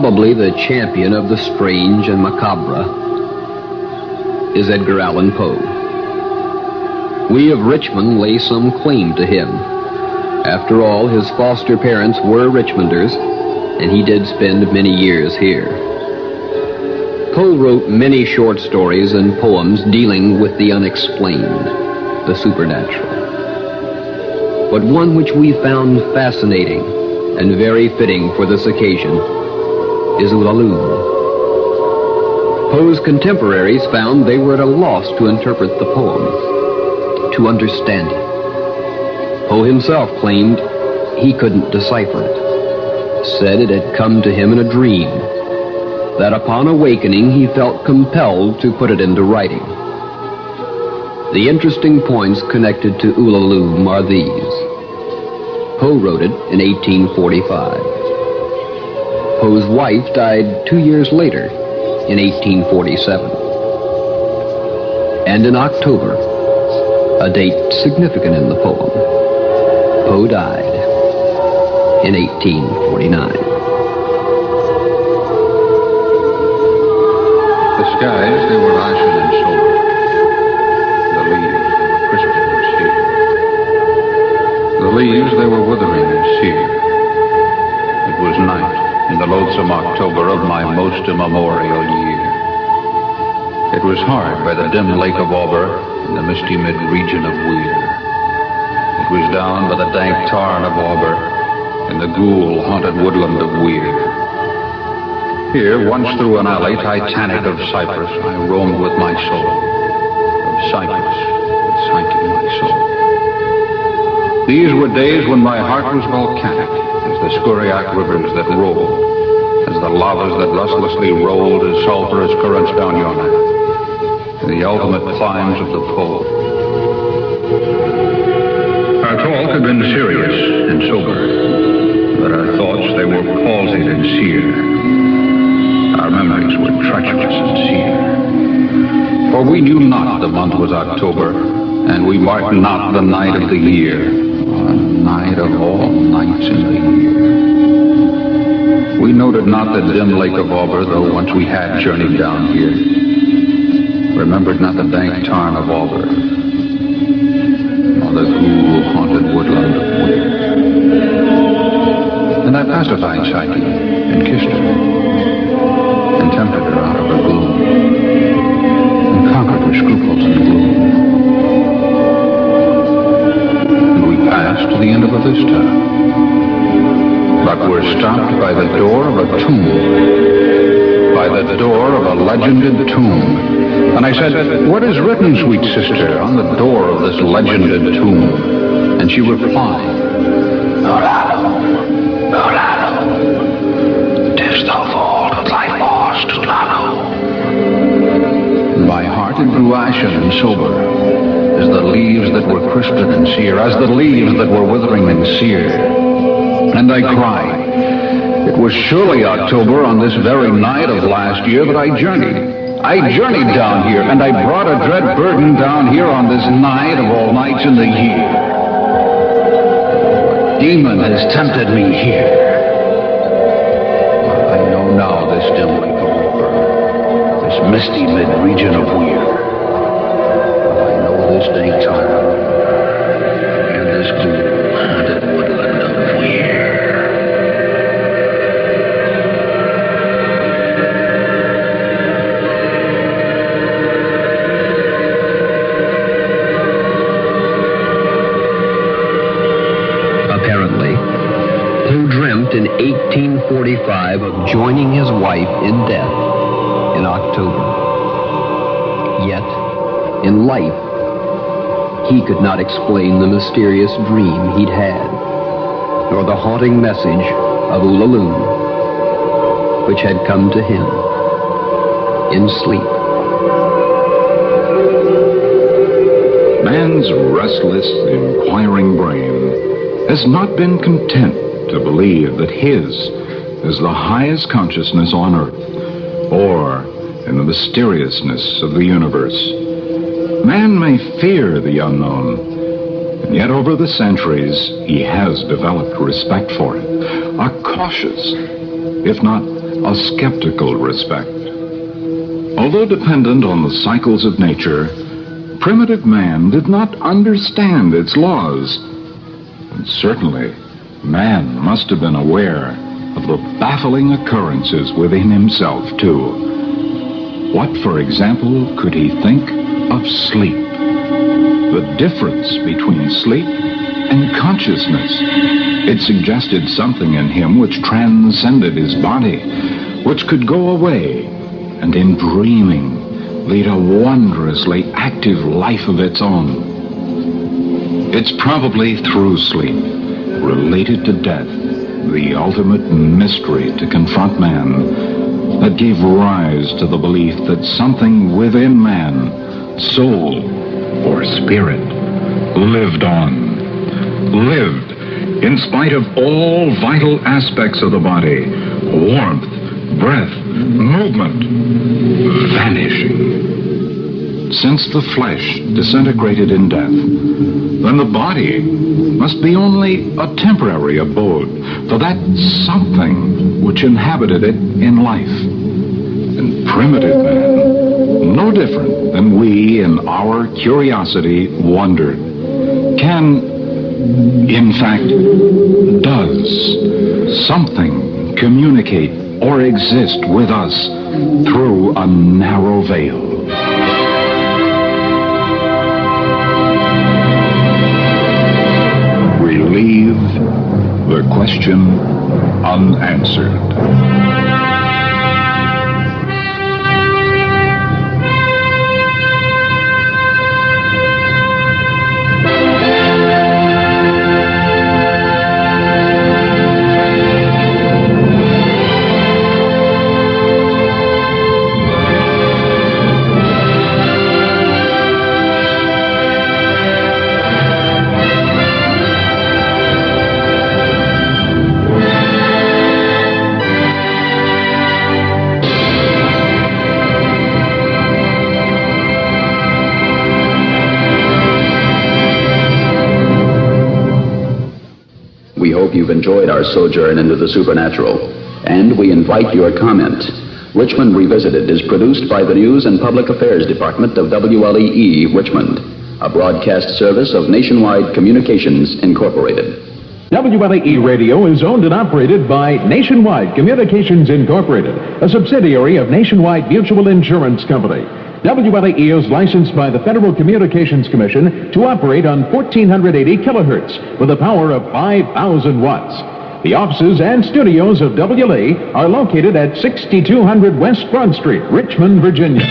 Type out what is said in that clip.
Probably the champion of the strange and macabre is Edgar Allan Poe. We of Richmond lay some claim to him. After all, his foster parents were Richmonders, and he did spend many years here. Poe wrote many short stories and poems dealing with the unexplained, the supernatural. But one which we found fascinating and very fitting for this occasion is Ulalume. Poe's contemporaries found they were at a loss to interpret the poem, to understand it. Poe himself claimed he couldn't decipher it, said it had come to him in a dream, that upon awakening he felt compelled to put it into writing. The interesting points connected to Ulalume are these. Poe wrote it in 1845. Poe's wife died 2 years later, in 1847. And in October, a date significant in the poem, Poe died in 1849. The skies, they were ashen and sober. The leaves, they were crisp and sere. The leaves, they were withering and sere. It was night in the loathsome October of my most immemorial year. It was hard by the dim lake of Auber in the misty mid-region of Weir. It was down by the dank tarn of Auber in the ghoul-haunted woodland of Weir. Here, once through an alley titanic of cypress, I roamed with my soul. Of cypress, it sank in my soul. These were days when my heart was volcanic, as the scoriac rivers that roll, as the lavas that restlessly rolled as sulphurous currents down Yonah, in the ultimate climbs of the pole. Our talk had been serious and sober, but our thoughts, they were palsied and seared. Our memories were treacherous and seared. For we knew not the month was October, and we marked not the night of the year, a night of all nights in the year. We noted not the dim lake of Auber, though once we had journeyed down here. Remembered not the dank tarn of Auber, nor the ghoul-haunted woodland of Weir. And I pacified Psyche and kissed her, and tempted her out of her gloom, and conquered her scruples and gloom. And we passed to the end of a vista, but were stopped by the door of a tomb, by the door of a legended tomb. And I said, "What is written, sweet sister, on the door of this legended tomb?" And she replied, "Ulalume, Ulalume, 'tis the vault of thy lost Ulalume." My heart it grew ashen and sober, as the leaves that were crisped and sere, as the leaves that were withering and sere. And I cried, it was surely October on this very night of last year that I journeyed. I journeyed down here, and I brought a dread burden down here on this night of all nights in the year. What demon has tempted me here? I know now this dim lake of Auber, this misty mid-region of Weir. I know this dank tarn, and this ghoul-haunted woodland of Weir. In 1845 of joining his wife in death in October. Yet, in life, he could not explain the mysterious dream he'd had, nor the haunting message of Ulalume, which had come to him in sleep. Man's restless, inquiring brain has not been content to believe that his is the highest consciousness on earth, or in the mysteriousness of the universe. Man may fear the unknown, and yet over the centuries he has developed respect for it, a cautious, if not a skeptical respect. Although dependent on the cycles of nature, primitive man did not understand its laws. And certainly, man must have been aware of the baffling occurrences within himself, too. What, for example, could he think of sleep? The difference between sleep and consciousness. It suggested something in him which transcended his body, which could go away, and in dreaming, lead a wondrously active life of its own. It's probably through sleep, related to death, the ultimate mystery to confront man, that gave rise to the belief that something within man, soul or spirit, lived on, lived in spite of all vital aspects of the body, warmth, breath, movement, vanishing. Since the flesh disintegrated in death, then the body must be only a temporary abode for that something which inhabited it in life. And primitive man, no different than we in our curiosity, wondered, in fact, does something communicate or exist with us through a narrow veil? We leave the question unanswered. We hope you've enjoyed our sojourn into the supernatural, and we invite your comment. Richmond Revisited is produced by the News and Public Affairs Department of WLEE Richmond, a broadcast service of Nationwide Communications Incorporated. WLEE Radio is owned and operated by Nationwide Communications Incorporated, a subsidiary of Nationwide Mutual Insurance Company. WLEE is licensed by the Federal Communications Commission to operate on 1480 kilohertz with a power of 5,000 watts. The offices and studios of WLEE are located at 6200 West Broad Street, Richmond, Virginia.